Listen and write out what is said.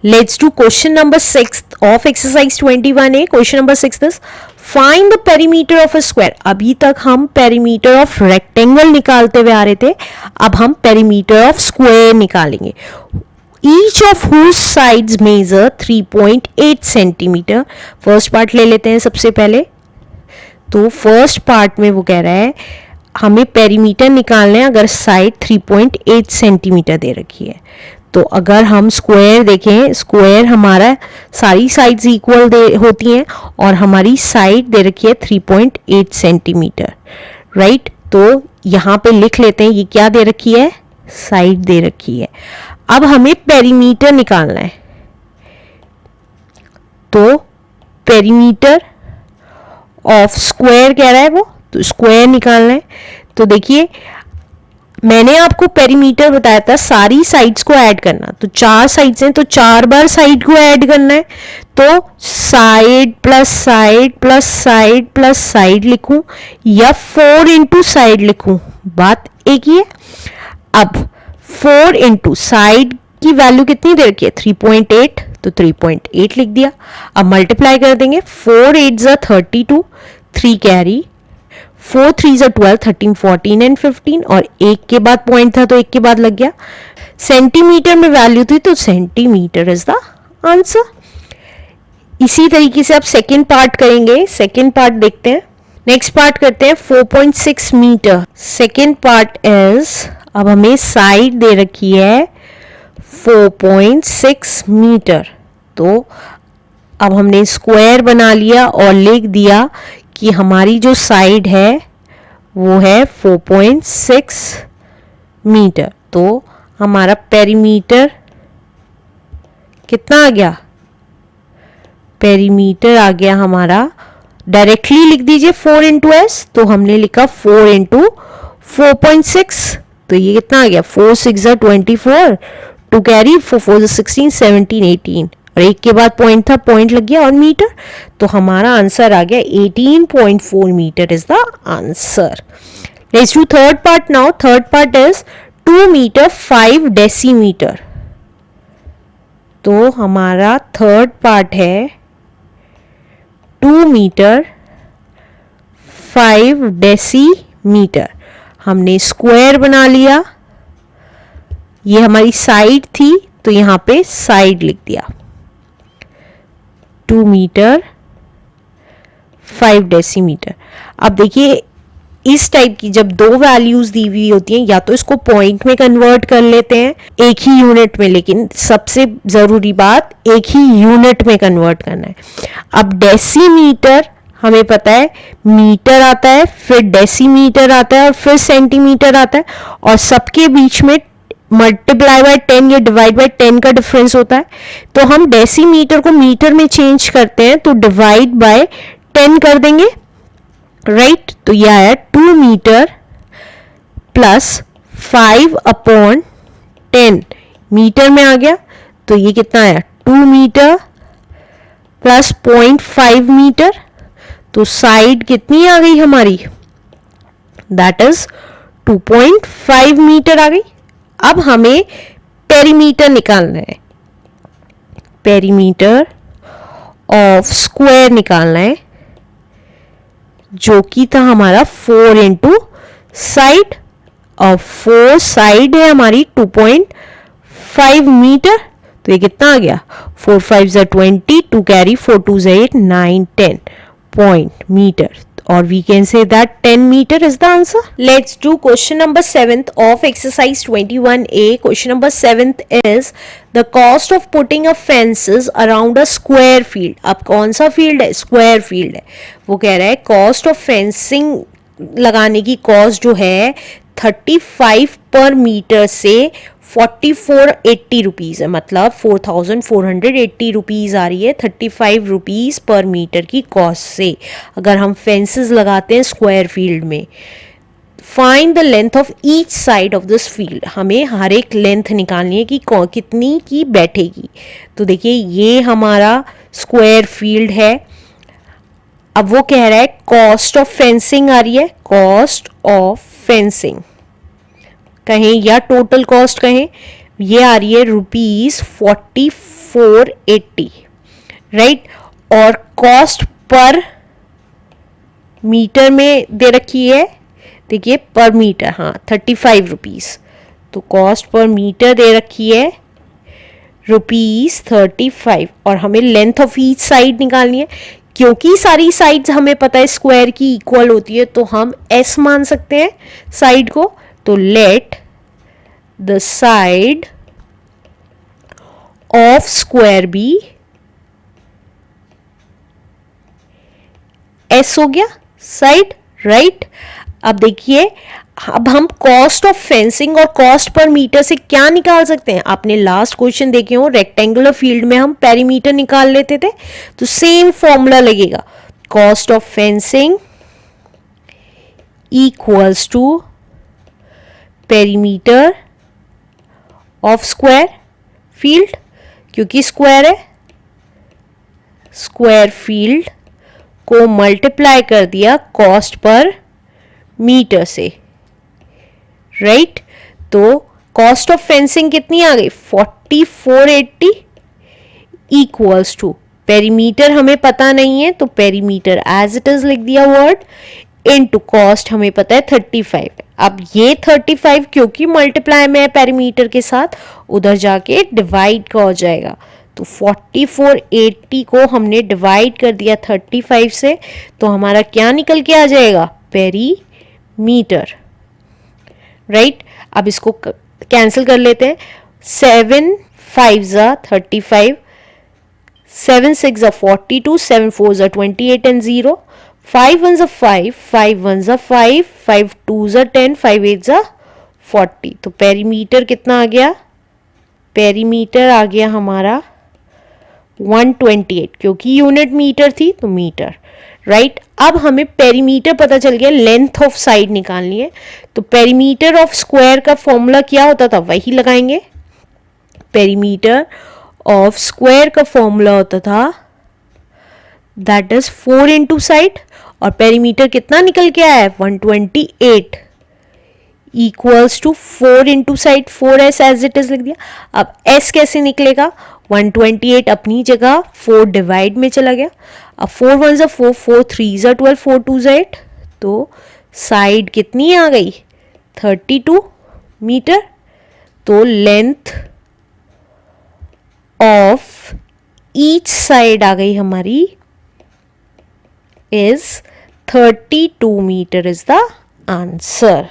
Let's do question number 6 of exercise 21A. Question number 6 is find the perimeter of a square. अभी तक हम perimeter of rectangle निकालते हुए आ रहे थे, अब हम perimeter of square निकालेंगे. Each of whose sides measure 3.8 centimeter. First part ले लेते हैं सबसे पहले. तो फर्स्ट पार्ट में वो कह रहा है हमें पेरीमीटर निकालना है अगर साइड 3.8 सेंटीमीटर दे रखी है. तो अगर हम स्क्वायर देखें, स्क्वायर हमारा सारी साइड्स इक्वल होती हैं और हमारी साइड दे रखी है 3.8 सेंटीमीटर, राइट. तो यहाँ पे लिख लेते हैं ये क्या दे रखी है, साइड दे रखी है. अब हमें पेरीमीटर निकालना है. तो पेरीमीटर ऑफ स्क्वायर कह रहा है वो, तो स्क्वायर निकालना है. तो देखिए मैंने आपको पेरीमीटर बताया था सारी साइड्स को ऐड करना. तो 4 साइड्स हैं तो 4 बार साइड को ऐड करना है. तो side plus side plus side plus side लिखूं या 4 इंटू साइड लिखूं, बात एक ही है. अब 4 इंटू साइड की वैल्यू कितनी दे रखी है 3.8, तो 3.8 लिख दिया. अब मल्टीप्लाई कर देंगे. 4 8 ज़ा 32, 3 कैरी, 4 3 ज़ा 12, 13 14 एंड 15 और एक के बाद पॉइंट था तो एक के बाद लग गया. सेंटीमीटर में वैल्यू थी तो सेंटीमीटर इज द आंसर. इसी तरीके से आप सेकेंड पार्ट करेंगे. सेकेंड पार्ट देखते हैं. नेक्स्ट पार्ट करते हैं 4.6 मीटर. सेकेंड पार्ट इज, अब हमें साइड दे रखी है 4.6 मीटर. तो अब हमने स्क्वायर बना लिया और लिख दिया कि हमारी जो साइड है वो है 4.6 मीटर. तो हमारा पेरीमीटर कितना आ गया, पेरीमीटर आ गया हमारा, डायरेक्टली लिख दीजिए 4 इंटू एस. तो हमने लिखा 4 इंटू 4.6. तो ये कितना आ गया 4 6 ज़ा 24, 2 कैरी, 4 4 ज़ा 16 17 18 और एक के बाद पॉइंट था, पॉइंट लग गया और मीटर. तो हमारा आंसर आ गया 18.4 metre is the answer. Let's do third part now. Third part is 2 metre 5 decimetre. तो हमारा थर्ड पार्ट है 2 मीटर 5 डेसीमीटर. हमने स्क्वायर बना लिया, ये हमारी साइड थी तो यहां पे साइड लिख दिया. 2 मीटर 5 डेसीमीटर. अब देखिए इस टाइप की जब दो वैल्यूज दी हुई होती हैं या तो इसको पॉइंट में कन्वर्ट कर लेते हैं एक ही यूनिट में, लेकिन सबसे जरूरी बात एक ही यूनिट में कन्वर्ट करना है. अब डेसीमीटर हमें पता है मीटर आता है, फिर डेसीमीटर आता है और फिर सेंटीमीटर आता है और सबके बीच में मल्टीप्लाई बाय 10 या डिवाइड बाय 10 का डिफरेंस होता है. तो हम डेसीमीटर को मीटर में चेंज करते हैं तो डिवाइड बाय 10 कर देंगे, राइट. तो ये आया 2 मीटर प्लस 5 अपॉन 10 मीटर में आ गया. तो ये कितना आया 2 मीटर प्लस 0.5 मीटर. तो साइड कितनी आ गई हमारी, दैट इज 2.5 मीटर आ गई. अब हमें पेरीमीटर निकालना है. पेरीमीटर ऑफ स्क्वायर निकालना है जो कि था हमारा 4 इंटू साइड और 4 साइड है हमारी 2.5 मीटर. तो ये कितना आ गया 4 5 ज़ा 20, 2 कैरी, 4 2 ज़ा 8 9 10 point metre. or we can say that 10 meter is the answer. Let's do question number 7th of exercise 21A. Question number 7th is the cost of putting a fences around a square field. अब कौन सा field है, square field है. वो कह रहा है cost of fencing लगाने की कॉस्ट जो है 35 पर मीटर से 4480 रुपीज़ है, मतलब 4480 रुपीज़ आ रही है 35 रुपीज़ पर मीटर की कॉस्ट से अगर हम फेंसेस लगाते हैं स्क्वायर फील्ड में. Find the length of each side of this field. हमें हर एक लेंथ निकालनी है कि कितनी की बैठेगी. तो देखिए ये हमारा स्क्वायर फील्ड है. अब वो कह रहा है कॉस्ट ऑफ फेंसिंग आ रही है, कॉस्ट ऑफ फेंसिंग कहें या टोटल कॉस्ट कहें, ये आ रही है ₹45 480, राइट। और कॉस्ट पर मीटर में दे रखी है, देखिए पर मीटर, हाँ 35 रुपीज़। तो कॉस्ट पर मीटर दे रखी है ₹35 और हमें लेंथ ऑफ ईच साइड निकालनी है। क्योंकि सारी साइड्स हमें पता है स्क्वायर की इक्वल होती है तो हम S मान सकते हैं साइड को। तो let the side of square be S हो गया साइड, राइट। अब देखिए, अब हम कॉस्ट ऑफ फेंसिंग और कॉस्ट पर मीटर से क्या निकाल सकते हैं। आपने लास्ट क्वेश्चन देखे हो, रेक्टेंगुलर फील्ड में हम पेरीमीटर निकाल लेते थे, तो सेम फॉर्मूला लगेगा। Cost of fencing equals to perimeter of square field, क्योंकि स्क्वायर है, स्क्वायर फील्ड को मल्टीप्लाई कर दिया कॉस्ट पर मीटर से, राइट। तो कॉस्ट ऑफ फेंसिंग कितनी आ गई 4480 इक्वल्स टू, पेरीमीटर हमें पता नहीं है तो पेरीमीटर एज इट इज लिख दिया वर्ड, इनटू कॉस्ट हमें पता है 35 है। अब ये 35 क्योंकि मल्टीप्लाई में है पेरीमीटर के साथ, उधर जाके डिवाइड का हो जाएगा। तो 4480 को हमने डिवाइड कर दिया 35 से, तो हमारा क्या निकल के आ जाएगा, पेरीमीटर, राइट। अब इसको कैंसिल कर लेते हैं। 7 5 35, 7 6 42, 7 4 28 and 0, 5 1 5, 5 1 5, 5 2 10, 5 8 40। तो पेरीमीटर कितना आ गया, पेरीमीटर आ गया हमारा 128, क्योंकि यूनिट मीटर थी तो मीटर, राइट। अब हमें पेरीमीटर पता चल गया, लेंथ ऑफ साइड निकालनी है। तो पेरीमीटर ऑफ स्क्वायर का फॉर्मूला क्या होता था, वही लगाएंगे। पेरीमीटर ऑफ स्क्वायर का फॉर्मूला होता था दैट इज 4 इंटू साइड, और पेरीमीटर कितना निकल के आया है 128 equals to 4 into side, 4S as it is लिख दिया। अब S कैसे निकलेगा, 128 अपनी जगह, 4 डिवाइड में चला गया। अब 4 1 4, 4 3 12, 4 2 8, तो साइड कितनी आ गई 32 मीटर। तो लेंथ ऑफ ईच साइड आ गई हमारी is 32 metre is the answer.